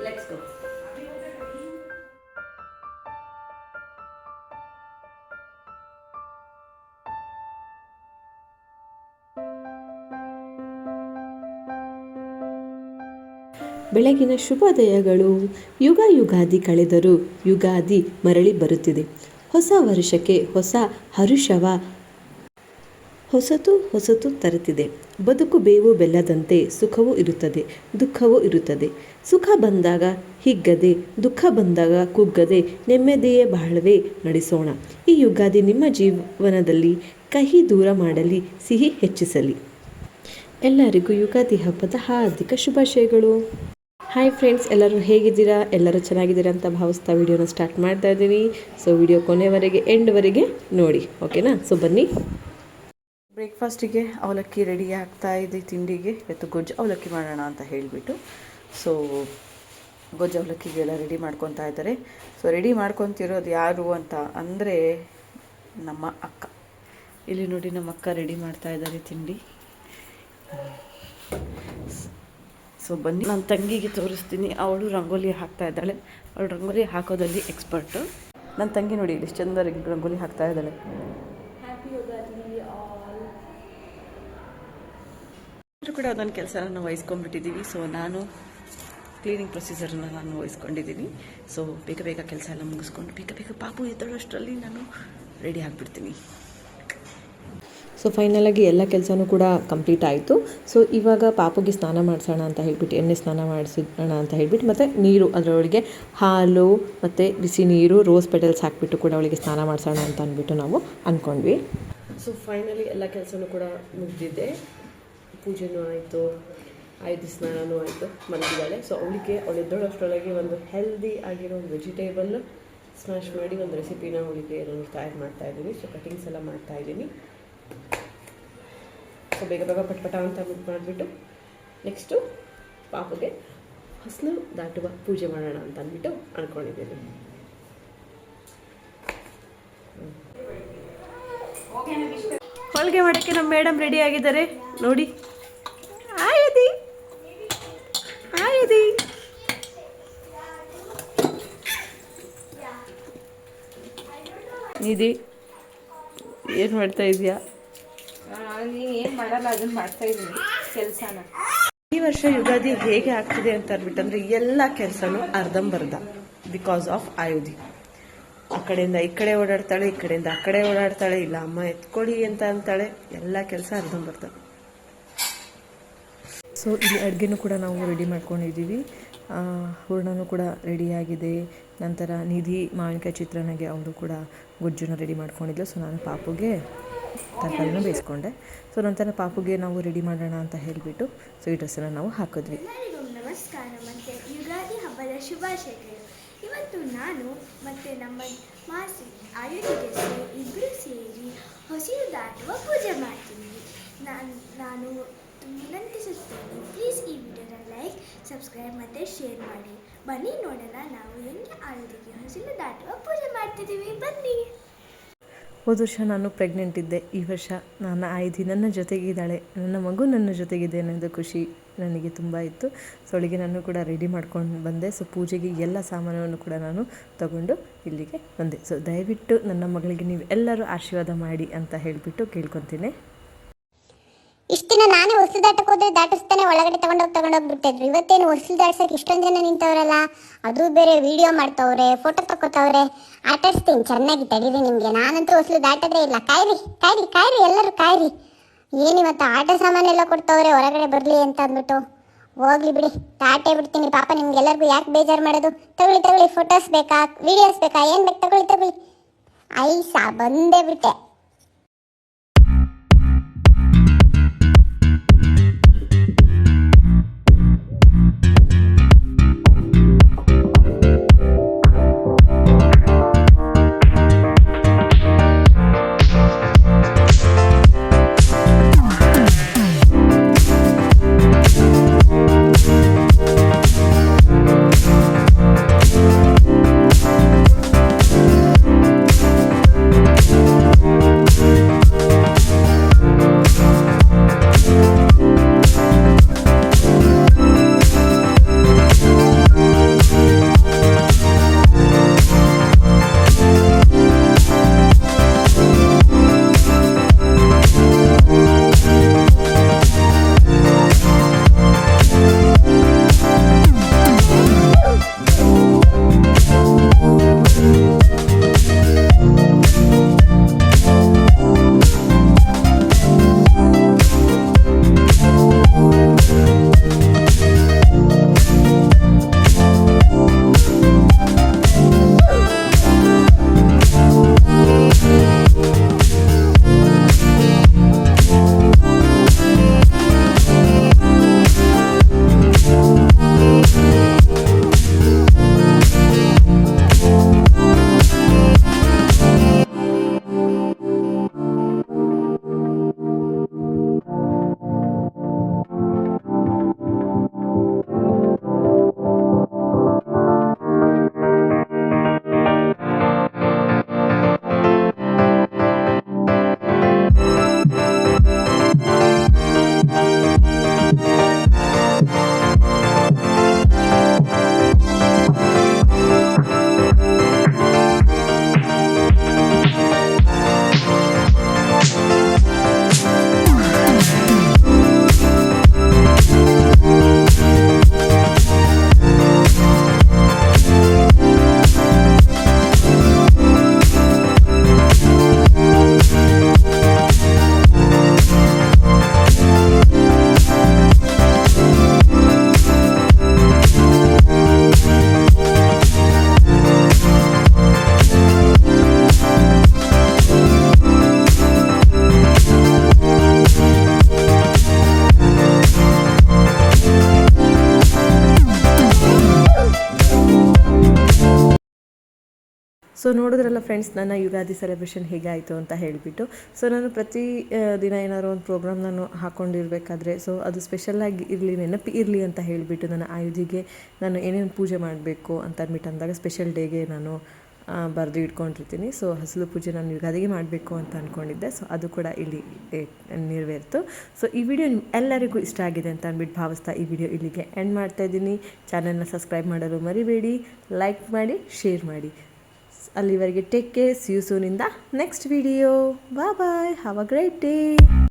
Let's go. ಬೆಳಗಿನ ಶುಭೋದಯಗಳು. ಯುಗಾದಿ ಕಳೆದರೂ ಯುಗಾದಿ ಮರಳಿ ಬರುತ್ತಿದೆ. ಹೊಸ ವರ್ಷಕ್ಕೆ ಹೊಸ ಹರುಷವ ಹೊಸತು ತರುತ್ತಿದೆ. ಬದುಕು ಬೇವು ಬೆಲ್ಲದಂತೆ ಸುಖವೂ ಇರುತ್ತದೆ, ದುಃಖವೂ ಇರುತ್ತದೆ. ಸುಖ ಬಂದಾಗ ಹಿಗ್ಗದೆ, ದುಃಖ ಬಂದಾಗ ಕುಗ್ಗದೆ ನೆಮ್ಮದಿಯೇ ಬಾಳ್ವೆ ನಡೆಸೋಣ. ಈ ಯುಗಾದಿ ನಿಮ್ಮ ಜೀವನದಲ್ಲಿ ಕಹಿ ದೂರ ಮಾಡಲಿ, ಸಿಹಿ ಹೆಚ್ಚಿಸಲಿ. ಎಲ್ಲರಿಗೂ ಯುಗಾದಿ ಹಬ್ಬದ ಹಾರ್ದಿಕ ಶುಭಾಶಯಗಳು. ಹಾಯ್ ಫ್ರೆಂಡ್ಸ್, ಎಲ್ಲರೂ ಹೇಗಿದ್ದೀರಾ? ಎಲ್ಲರೂ ಚೆನ್ನಾಗಿದ್ದೀರಾ ಅಂತ ಭಾವಿಸ್ತಾ ವಿಡಿಯೋನ ಸ್ಟಾರ್ಟ್ ಮಾಡ್ತಾ ಇದ್ದೀನಿ. ಸೊ ವಿಡಿಯೋ ಕೊನೆವರೆಗೆ ಎಂಡ್ವರೆಗೆ ನೋಡಿ, ಓಕೆನಾ? ಸೊ ಬನ್ನಿ. ಬ್ರೇಕ್ಫಾಸ್ಟಿಗೆ ಅವಲಕ್ಕಿ ರೆಡಿ ಆಗ್ತಾ ಇದೆ. ತಿಂಡಿಗೆ ಇವತ್ತು ಗೊಜ್ಜು ಅವಲಕ್ಕಿ ಮಾಡೋಣ ಅಂತ ಹೇಳಿಬಿಟ್ಟು ಸೊ ಗೊಜ್ಜು ಅವಲಕ್ಕಿಗೆಲ್ಲ ರೆಡಿ ಮಾಡ್ಕೊತಾ ಇದ್ದಾರೆ. ಸೊ ರೆಡಿ ಮಾಡ್ಕೊತಿರೋದು ಯಾರು ಅಂತ ಅಂದರೆ ನಮ್ಮ ಅಕ್ಕ. ಇಲ್ಲಿ ನೋಡಿ, ನಮ್ಮ ಅಕ್ಕ ರೆಡಿ ಮಾಡ್ತಾ ಇದ್ದಾರೆ ತಿಂಡಿ. ಸೊ ಬನ್ನಿ, ನನ್ನ ತಂಗಿಗೆ ತೋರಿಸ್ತೀನಿ. ಅವಳು ರಂಗೋಲಿ ಹಾಕ್ತಾ ಇದ್ದಾಳೆ. ಅವಳು ರಂಗೋಲಿ ಹಾಕೋದಲ್ಲಿ ಎಕ್ಸ್ಪರ್ಟು. ನನ್ನ ತಂಗಿ ನೋಡಿ ಎಷ್ಟು ಚಂದ ರಂಗೋಲಿ ಹಾಕ್ತಾ ಇದ್ದಾಳೆ. ಎಲ್ಲರೂ ಕೂಡ ಅದೊಂದು ಕೆಲಸನ ನಾವು ವಹಿಸ್ಕೊಂಡ್ಬಿಟ್ಟಿದ್ದೀವಿ. ಸೊ ನಾನು ಕ್ಲೀನಿಂಗ್ ಪ್ರೊಸೀಜರನ್ನು ನಾನು ವಹಿಸ್ಕೊಂಡಿದ್ದೀನಿ. ಸೊ ಬೇಗ ಬೇಗ ಕೆಲಸ ಎಲ್ಲ ಮುಗಿಸ್ಕೊಂಡು ಬೇಗ ಬೇಗ ಪಾಪು ಎದ್ದೋಳಷ್ಟರಲ್ಲಿ ನಾನು ರೆಡಿ ಆಗಿಬಿಡ್ತೀನಿ. ಸೊ ಫೈನಲಾಗಿ ಎಲ್ಲ ಕೆಲಸನೂ ಕೂಡ ಕಂಪ್ಲೀಟ್ ಆಯಿತು. ಸೊ ಇವಾಗ ಪಾಪುಗೆ ಸ್ನಾನ ಮಾಡಿಸೋಣ ಅಂತ ಹೇಳ್ಬಿಟ್ಟು, ಎಣ್ಣೆ ಸ್ನಾನ ಮಾಡಿಸೋಣ ಅಂತ ಹೇಳ್ಬಿಟ್ಟು, ಮತ್ತು ನೀರು ಅದರೊಳಗೆ ಹಾಲು ಮತ್ತು ಬಿಸಿ ನೀರು, ರೋಸ್ ಪೆಟಲ್ಸ್ ಹಾಕಿಬಿಟ್ಟು ಕೂಡ ಅವಳಿಗೆ ಸ್ನಾನ ಮಾಡಿಸೋಣ ಅಂತ ಅಂದ್ಬಿಟ್ಟು ನಾವು ಅಂದ್ಕೊಂಡ್ವಿ. ಸೊ ಫೈನಲಿ ಎಲ್ಲ ಕೆಲಸನೂ ಕೂಡ ಮುಗಿದಿದೆ. ಪೂಜೆನೂ ಆಯಿತು, ಆಯುಧ ಸ್ನಾನನೂ ಆಯಿತು, ಮಲಗಿದ್ದಾಳೆ. ಸೊ ಅವಳಿಗೆ ಎದ್ದೋಳಷ್ಟರೊಳಗೆ ಒಂದು ಹೆಲ್ದಿ ಆಗಿರೋ ಒಂದು ವೆಜಿಟೇಬಲ್ ಸ್ಮ್ಯಾಶ್ ಮಾಡಿ ಒಂದು ರೆಸಿಪಿನ ಅವಳಿಗೆ ನಾನು ತಯಾರು ಮಾಡ್ತಾಯಿದ್ದೀನಿ. ಸೊ ಕಟಿಂಗ್ಸ್ ಎಲ್ಲ ಮಾಡ್ತಾಯಿದ್ದೀನಿ. ಸೊ ಬೇಗ ಬೇಗ ಪಟ್ಪಟ ಅಂತ ಮಾಡಿಬಿಟ್ಟು ನೆಕ್ಸ್ಟು ಪಾಪುಗೆ ಹೊಸಲು ದಾಟುವ ಪೂಜೆ ಮಾಡೋಣ ಅಂತ ಅಂದ್ಬಿಟ್ಟು ಅಂದ್ಕೊಂಡಿದ್ದೀನಿ. ಹೋಳಿಗೆ ಮಾಡೋಕ್ಕೆ ನಮ್ಮ ಮೇಡಮ್ ರೆಡಿ ಆಗಿದ್ದಾರೆ ನೋಡಿ. ಆಯದಿ ಆಯದಿ ನಿಧಿ ಏನು ಮಾಡ್ತಾ ಇದೆಯಾ? ನೀನು ಏನು ಮಾಡಲ್ಲ, ಅದನ್ನು ಮಾಡ್ತಾ ಇದ್ದೀನಿ ಕೆಲಸನ. ಈ ವರ್ಷ ಯುಗಾದಿ ಹೇಗೆ ಆಗ್ತಿದೆ ಅಂತ ಅಂದ್ಬಿಟ್ಟಂದ್ರೆ ಎಲ್ಲ ಕೆಲಸನೂ ಅರ್ಧಂಬರ್ಧ ಬಿಕಾಸ್ ಆಫ್ ಆಯುಧಿ. ಆ ಕಡೆಯಿಂದ ಈ ಕಡೆ ಓಡಾಡ್ತಾಳೆ, ಈ ಕಡೆಯಿಂದ ಆ ಕಡೆ ಓಡಾಡ್ತಾಳೆ, ಇಲ್ಲ ಅಮ್ಮ ಎತ್ಕೊಡಿ ಅಂತ ಅಂತಾಳೆ. ಎಲ್ಲ ಕೆಲಸ ಅರ್ಧಂಬರ್ಧ. ಸೊ ಇಲ್ಲಿ ಅಡುಗೆನೂ ಕೂಡ ನಾವು ರೆಡಿ ಮಾಡ್ಕೊಂಡಿದ್ದೀವಿ. ಹೂರಣನೂ ಕೂಡ ರೆಡಿಯಾಗಿದೆ. ನಂತರ ನಿಧಿ ಮಾವಿನಕಾಯಿ ಚಿತ್ರಾನ್ನಗೆ ಅವರು ಕೂಡ ಗೊಜ್ಜನ್ನು ರೆಡಿ ಮಾಡ್ಕೊಂಡಿದ್ಲು. ಸೊ ನಾನು ಪಾಪುಗೆ ತರಕಾರಿನ ಬೇಯಿಸ್ಕೊಂಡೆ. ಸೊ ನಂತರ ಪಾಪುಗೆ ನಾವು ರೆಡಿ ಮಾಡೋಣ ಅಂತ ಹೇಳಿಬಿಟ್ಟು ಸೊ ಈ ಡ್ರೆಸ್ಸನ್ನು ನಾವು ಹಾಕಿದ್ವಿ. ನಮಸ್ಕಾರ ಮತ್ತು ಯುಗಾದಿ ಹಬ್ಬದ ಶುಭಾಶಯಗಳು. ಇವತ್ತು ನಾನು ಮತ್ತು ನಮ್ಮ ಮಾಸಿ ಆಯುಧಿಗೆಸರು ಇಬ್ಬರು ಸೇರಿ ಹೊಸಲು ದಾಟುವ ಪೂಜೆ ಮಾಡ್ತೀವಿ. ನಾನು ವಿನಂತಿಸುತ್ತೇನೆ, ಪ್ಲೀಸ್ ಈ ವಿಡಿಯೋನ ಲೈಕ್, ಸಬ್ಸ್ಕ್ರೈಬ್ ಮತ್ತು ಶೇರ್ ಮಾಡಿ. ಬನ್ನಿ ನೋಡೋಣ ನಾವು ಹೆಂಗೆ ಆಯುಧಿಗೆ ಹೊಸಲು ದಾಟುವ ಪೂಜೆ ಮಾಡ್ತಿದ್ದೀವಿ. ಬನ್ನಿ. ಹೋದ ವರ್ಷ ನಾನು ಪ್ರೆಗ್ನೆಂಟ್ ಇದ್ದೆ. ಈ ವರ್ಷ ನನ್ನ ಆಯುಧಿ ನನ್ನ ಜೊತೆಗಿದ್ದಾಳೆ, ನನ್ನ ಮಗು ನನ್ನ ಜೊತೆಗಿದೆ ಅನ್ನೋದು ಖುಷಿ ನನಗೆ ತುಂಬ ಇತ್ತು. ಸೊ ಅವಳಿಗೆ ನಾನು ಕೂಡ ರೆಡಿ ಮಾಡ್ಕೊಂಡು ಬಂದೆ. ಸೊ ಪೂಜೆಗೆ ಎಲ್ಲ ಸಾಮಾನವನ್ನು ಕೂಡ ನಾನು ತಗೊಂಡು ಇಲ್ಲಿಗೆ ಬಂದೆ. ಸೊ ದಯವಿಟ್ಟು ನನ್ನ ಮಗಳಿಗೆ ನೀವು ಎಲ್ಲರೂ ಆಶೀರ್ವಾದ ಮಾಡಿ ಅಂತ ಹೇಳಿಬಿಟ್ಟು ಕೇಳ್ಕೊತೀನಿ. ಇಷ್ಟು ದಿನ ನಾನೇ ಹೊಸಲು ದಾಟಕ್ಕೆ ಹೋದ್ರೆ ದಾಟಿಸ್ತಾನೆ ಒಳಗಡೆ ತಗೊಂಡೋಗ್ಬಿಡ್ತಿದ್ರು. ಇವತ್ತೇನು ಹೊಸಲು ದಾಟ್ಸಕ್ಕೆ ಇಷ್ಟೊಂದು ಜನ ನಿಂತವ್ರಲ್ಲ, ಅದು ಬೇರೆ ವಿಡಿಯೋ ಮಾಡ್ತವ್ರೆ, ಫೋಟೋ ತಗೋತವ್ರೆ. ಆಟಾಡಿಸ್ತೀನಿ ಚೆನ್ನಾಗಿ, ತಡೀರಿ ನಿಮಗೆ. ನಾನಂತೂ ಹೊಸಲು ದಾಟೋದೇ ಇಲ್ಲ. ಕಾಯ್ರಿ ಕಾಯ್ರಿ ಕಾಯ್ರಿ, ಎಲ್ಲರೂ ಕಾಯ್ರಿ. ಏನಿವತ್ತು ಆಟ ಸಾಮಾನೆಲ್ಲ ಕೊಡ್ತವ್ರೆ ಹೊರಗಡೆ ಬರಲಿ ಅಂತ ಅಂದ್ಬಿಟ್ಟು. ಹೋಗ್ಲಿ ಬಿಡಿ, ದಾಟೇ ಬಿಡ್ತೀನಿ. ಪಾಪ ನಿಮ್ಗೆಲ್ಲರಿಗೂ ಯಾಕೆ ಬೇಜಾರು ಮಾಡೋದು? ತಗೊಳ್ಳಿ, ಫೋಟೋಸ್ ಬೇಕಾ, ವಿಡಿಯೋಸ್ ಬೇಕಾ, ಏನು ಬೇಕು ತಗೊಳ್ಳಿ. ಐಸಾ ಬಂದೇ ಬಿಟ್ಟೆ. ಸೊ ನೋಡಿದ್ರಲ್ಲ ಫ್ರೆಂಡ್ಸ್, ನನ್ನ ಯುಗಾದಿ ಸೆಲೆಬ್ರೇಷನ್ ಹೇಗಾಯಿತು ಅಂತ ಹೇಳಿಬಿಟ್ಟು. ಸೊ ನಾನು ಪ್ರತಿ ದಿನ ಏನಾದರೂ ಒಂದು ಪ್ರೋಗ್ರಾಮ್ ನಾನು ಹಾಕ್ಕೊಂಡಿರ್ಬೇಕಾದ್ರೆ ಸೊ ಅದು ಸ್ಪೆಷಲಾಗಿ ಇರಲಿ, ನೆನಪು ಇರಲಿ ಅಂತ ಹೇಳಿಬಿಟ್ಟು ನನ್ನ ಆಯುಧಿಗೆ ನಾನು ಏನೇನು ಪೂಜೆ ಮಾಡಬೇಕು ಅಂತ ಅಂದ್ಬಿಟ್ಟು ಅಂದಾಗ ಸ್ಪೆಷಲ್ ಡೇಗೆ ನಾನು ಬರೆದು ಇಟ್ಕೊಂಡಿರ್ತೀನಿ. ಸೊ ಹಸಲು ಪೂಜೆ ನಾನು ಯುಗಾದಿಗೆ ಮಾಡಬೇಕು ಅಂತ ಅಂದ್ಕೊಂಡಿದ್ದೆ. ಸೊ ಅದು ಕೂಡ ಇಲ್ಲಿ ನೆರವೇರಿತು. ಸೊ ಈ ವಿಡಿಯೋ ಎಲ್ಲರಿಗೂ ಇಷ್ಟ ಆಗಿದೆ ಅಂತ ಅಂದ್ಬಿಟ್ಟು ಭಾವಿಸ್ತಾ ಈ ವಿಡಿಯೋ ಇಲ್ಲಿಗೆ ಎಂಡ್ ಮಾಡ್ತಾ ಇದ್ದೀನಿ. ಚಾನಲ್ನ ಸಬ್ಸ್ಕ್ರೈಬ್ ಮಾಡಲು ಮರಿಬೇಡಿ, ಲೈಕ್ ಮಾಡಿ, ಶೇರ್ ಮಾಡಿ. ಅಲ್ಲಿವರೆಗೆ take care, see you soon in the next video. Bye bye, have a great day.